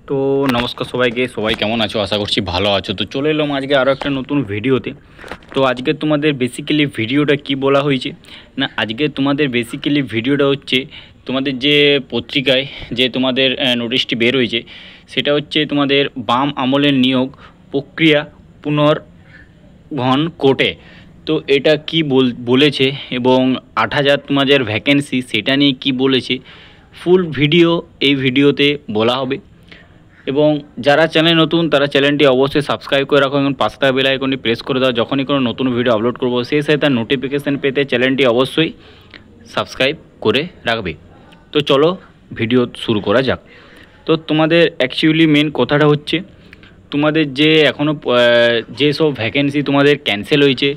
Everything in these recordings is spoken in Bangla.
তো নমস্কার সবাইকে, সবাই কেমন আছো? আশা করছি ভালো আছো। তো চলে এলাম আজকে আরও একটা নতুন ভিডিওতে। তো আজকে তোমাদের বেসিক্যালি ভিডিওটা কি বলা হয়েছে না, আজকে তোমাদের বেসিক্যালি ভিডিওটা হচ্ছে তোমাদের যে পত্রিকায় যে তোমাদের নোটিশটি বের হয়েছে, সেটা হচ্ছে তোমাদের বাম আমলের নিয়োগ প্রক্রিয়া পুনর্গঠন কোর্টে। তো এটা কি বলেছে এবং ৮,০০০ তোমাদের ভ্যাকেন্সি, সেটা নিয়ে কি বলেছে ফুল ভিডিও এই ভিডিওতে বলা হবে। এবং যারা চ্যানেল নতুন তারা চ্যানেলটি অবশ্যই সাবস্ক্রাইব করে রাখো এবং পাশে থাকা বেল আইকনটি প্রেস করে দাও। যখনই কোনো নতুন ভিডিও আপলোড করবো সেই সাথে তার নোটিফিকেশান পেতে চ্যানেলটি অবশ্যই সাবস্ক্রাইব করে রাখবে। তো চলো ভিডিও শুরু করা যাক। তো তোমাদের অ্যাকচুয়ালি মেন কথাটা হচ্ছে তোমাদের যে এখনও যেসব ভ্যাকেন্সি তোমাদের ক্যান্সেল হয়েছে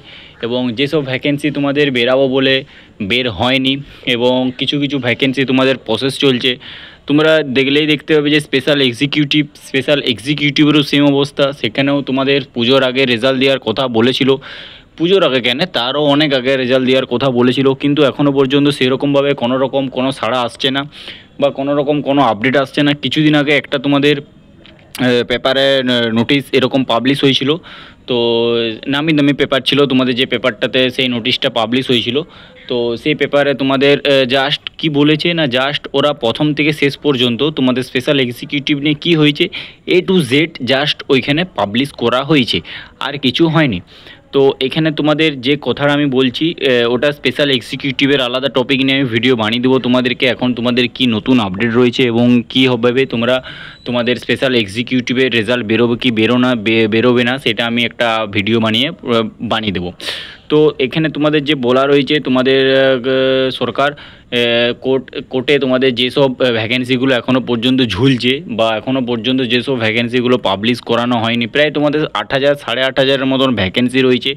এবং যেসব ভ্যাকেন্সি তোমাদের বেরাবো বলে বের হয়নি এবং কিছু কিছু ভ্যাকেন্সি তোমাদের প্রসেস চলছে, তোমরা দেখলেই দেখতে পাবে যে স্পেশাল এক্সিকিউটিভেরও সেম অবস্থা। সেখানেও তোমাদের পুজোর আগে রেজাল্ট দেওয়ার কথা বলেছিল, পুজোর আগে কেন তারও অনেক আগে রেজাল্ট দেওয়ার কথা বলেছিল, কিন্তু এখনও পর্যন্ত সেরকমভাবে কোনো সাড়া আসছে না বা কোনো আপডেট আসছে না। কিছুদিন আগে একটা তোমাদের পেপারে নোটিশ এরকম পাবলিশ হয়েছিল, তো নামি দামি পেপার ছিল তোমাদের, যে পেপারটাতে সেই নোটিশটা পাবলিশ হয়েছিল। তো সেই পেপারে তোমাদের জাস্ট কি বলেছে না, জাস্ট ওরা প্রথম থেকে শেষ পর্যন্ত তোমাদের স্পেশাল এক্সিকিউটিভ নিয়ে কী হয়েছে A to Z জাস্ট ওইখানে পাবলিশ করা হয়েছে, আর কিছু হয়নি। তো এখানে তোমাদের যে কথাটা আমি বলছি ওটা স্পেশাল এক্সিকিউটিভের আলাদা টপিক নিয়ে আমি ভিডিও বানিয়ে দেবো তোমাদেরকে। এখন তোমাদের কি নতুন আপডেট রয়েছে এবং কী হবে তোমরা তোমাদের স্পেশাল এক্সিকিউটিভের রেজাল্ট বেরোবে কি বেরোবে না, সেটা আমি একটা ভিডিও বানিয়ে দেবো। তো এখানে তোমাদের যে বলা রয়েছে তোমাদের সরকার কোর্টে তোমাদের যেসব ভ্যাকেন্সিগুলো এখনও পর্যন্ত ঝুলছে বা এখনও পর্যন্ত যেসব ভ্যাকেন্সিগুলো পাবলিশ করানো হয়নি, প্রায় তোমাদের ৮,০০০ ৮,৫০০-এর মতন ভ্যাকেন্সি রয়েছে।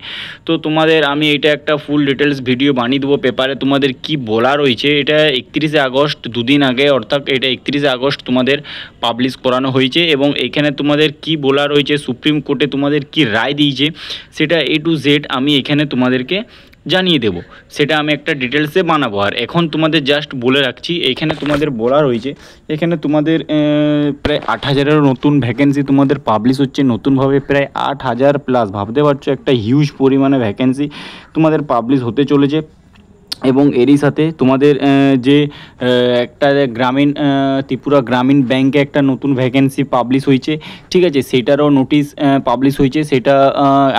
তো তোমাদের আমি এটা একটা ফুল ডিটেলস ভিডিও বানিয়ে দেবো। পেপারে তোমাদের কি বলা রয়েছে, এটা ৩১শে আগস্ট, দুদিন আগে, অর্থাৎ এটা ৩১শে আগস্ট তোমাদের পাবলিশ করানো হয়েছে। এবং এখানে তোমাদের কি বলা রয়েছে, সুপ্রিম কোর্টে তোমাদের কি রায় দিয়েছে, সেটা A to Z আমি এখানে তোমাদেরকে জানিয়ে দেব। সেটা আমি একটা ডিটেলসে বানাবো। আর এখন তোমাদের জাস্ট বলে রাখছি, এখানে তোমাদের বলা রয়েছে, এখানে তোমাদের প্রায় ৮,০০০-এরও নতুন ভ্যাকেন্সি তোমাদের পাবলিশ হচ্ছে নতুনভাবে, প্রায় ৮,০০০ প্লাস। ভাবতে পারছো একটা হিউজ পরিমাণে ভ্যাকেন্সি তোমাদের পাবলিশ হতে চলেছে। এবং এরই সাথে তোমাদের যে একটা ত্রিপুরা গ্রামীণ ব্যাংকে একটা নতুন ভ্যাকেন্সি পাবলিশ হয়েছে, ঠিক আছে, সেটারও নোটিশ পাবলিশ হয়েছে। সেটা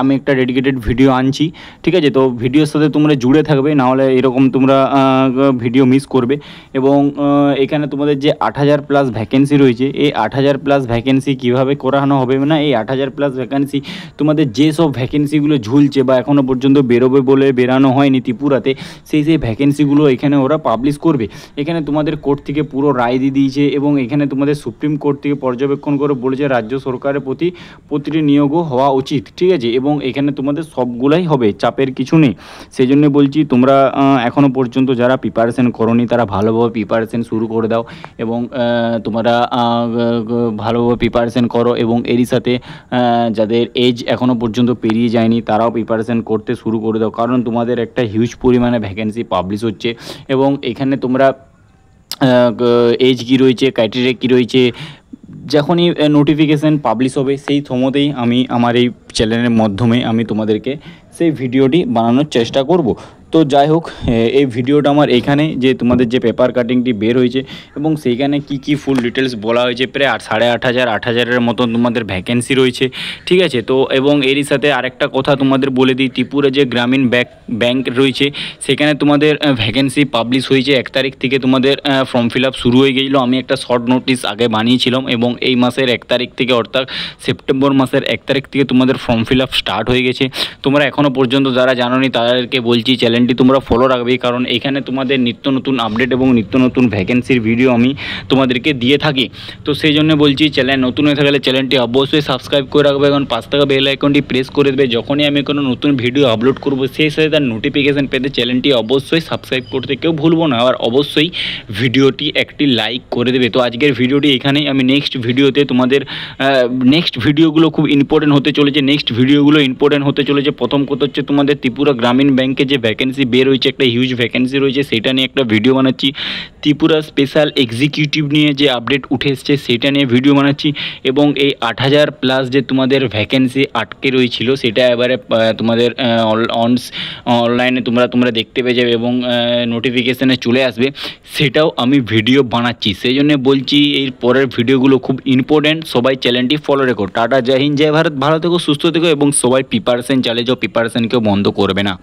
আমি একটা ডেডিকেটেড ভিডিও আনছি, ঠিক আছে। তো ভিডিওর সাথে তোমরা জুড়ে থাকবে, নাহলে এরকম তোমরা ভিডিও মিস করবে। এবং এখানে তোমাদের যে ৮,০০০ প্লাস ভ্যাকেন্সি রয়েছে, এই ৮,০০০ প্লাস ভ্যাকেন্সি কীভাবে করানো হবে না, এই ৮,০০০ প্লাস ভ্যাকেন্সি তোমাদের যেসব ভ্যাকেন্সিগুলো ঝুলছে বা এখনও পর্যন্ত বেরোবে বলে বেরানো হয়নি ত্রিপুরাতে, সেই ভ্যাকেন্সিগুলো এখানে ওরা পাবলিশ করবে। এখানে তোমাদের কোর্ট থেকে পুরো রায় দিয়ে দিয়েছে এবং এখানে তোমাদের সুপ্রিম কোর্ট থেকে পর্যবেক্ষণ করে বলেছে রাজ্য সরকারের প্রতিটি নিয়োগও হওয়া উচিত, ঠিক আছে। এবং এখানে তোমাদের সবগুলাই হবে, চাপের কিছু নেই। সেই জন্য বলছি তোমরা এখনও পর্যন্ত যারা প্রিপারেশন করোনি তারা ভালোভাবে প্রিপারেশন শুরু করে দাও এবং তোমরা ভালোভাবে প্রিপারেশন করো। এবং এরই সাথে যাদের এজ এখনও পর্যন্ত পেরিয়ে যায়নি তারাও প্রিপারেশন করতে শুরু করে দাও, কারণ তোমাদের একটা হিউজ পরিমাণে ভ্যাকেন্সি পাবলিশ হচ্ছে। এবং এখানে তোমরা এজ কী রয়েছে, ক্রাইটেরিয়া কী রয়েছে, যখনই নোটিফিকেশান পাবলিশ হবে সেই সময়তেই আমি আমার এই চ্যানেলের মাধ্যমে আমি তোমাদেরকে সেই ভিডিওটি বানানোর চেষ্টা করব। তো যাই হোক, এই ভিডিওটা আমার এখানে যে তোমাদের যে পেপার কাটিংটি বের হয়েছে এবং সেইখানে কি ফুল ডিটেলস বলা হয়েছে, প্রায় ৮,৫০০-৮,০০০-এর মতন তোমাদের ভ্যাকেন্সি রয়েছে, ঠিক আছে। তো এবং এরই সাথে আরেকটা কথা তোমাদের বলে দিই, ত্রিপুরা যে গ্রামীণ ব্যাংক রয়েছে সেখানে তোমাদের ভ্যাকেন্সি পাবলিশ হয়েছে ১ তারিখ থেকে। তোমাদের ফর্ম ফিল আপ শুরু হয়ে গিয়েছিলো, আমি একটা শর্ট নোটিস আগে বানিয়েছিলাম এবং এই মাসের ১ তারিখ থেকে, অর্থাৎ সেপ্টেম্বর মাসের ১ তারিখ থেকে তোমাদের ফর্ম ফিল আপ স্টার্ট হয়ে গেছে। তোমরা এখনও পর্যন্ত যারা জানোনি তাদেরকে বলছি চ্যানেলটি তোমরা ফলো রাখবে, কারণ এখানে তোমাদের নিত্য নতুন আপডেট এবং নিত্য নতুন ভ্যাকেন্সির ভিডিও আমি তোমাদেরকে দিয়ে থাকি। তো সেই জন্য বলছি চ্যানেল নতুন হয়ে থাকলে চ্যানেলটি অবশ্যই সাবস্ক্রাইব করে রাখবে এবং পাশ থাকা বেল আইকনটি প্রেস করে দেবে। যখনই আমি কোনো নতুন ভিডিও আপলোড করব সেই সাথে তার নোটিফিকেশান পেতে চ্যানেলটি অবশ্যই সাবস্ক্রাইব করতে কেউ ভুলবো না। আর অবশ্যই ভিডিওটি একটি লাইক করে দেবে। তো আজকের ভিডিওটি এখানেই, আমি নেক্সট ভিডিওতে তোমাদের নেক্সট ভিডিওগুলো খুব ইম্পর্টেন্ট হতে চলেছে। প্রথম কথা হচ্ছে তোমাদের ত্রিপুরা গ্রামীণ ব্যাংকে যে ভ্যাকেন্সি ভ্যাকেন্সি বের হয়েছে, একটা হিউজ ভ্যাকেন্সি রয়েছে, সেটা নিয়ে একটা ভিডিও বানাচ্ছি। ত্রিপুরা স্পেশাল এক্সিকিউটিভ নিয়ে যে আপডেট উঠে এসছে সেটা নিয়ে ভিডিও বানাচ্ছি। এবং এই 8,000 প্লাস যে তোমাদের ভ্যাকেন্সি আটকে রয়েছিল সেটা এবারে তোমাদের অনলাইনে তোমরা দেখতে পেয়ে যাবে এবং নোটিফিকেশানে চলে আসবে, সেটাও আমি ভিডিও বানাচ্ছি। সেই জন্য বলছি এই পরের ভিডিওগুলো খুব ইম্পর্ট্যান্ট, সবাই চ্যানেলটি ফলো রেখো। টাটা, জয় হিন্দ, জয় ভারত, ভালো থেকো, সুস্থ থেকো এবং সবাই প্রিপারেশন চালিয়ে যাও, প্রিপারেশন কেউ বন্ধ করবে না।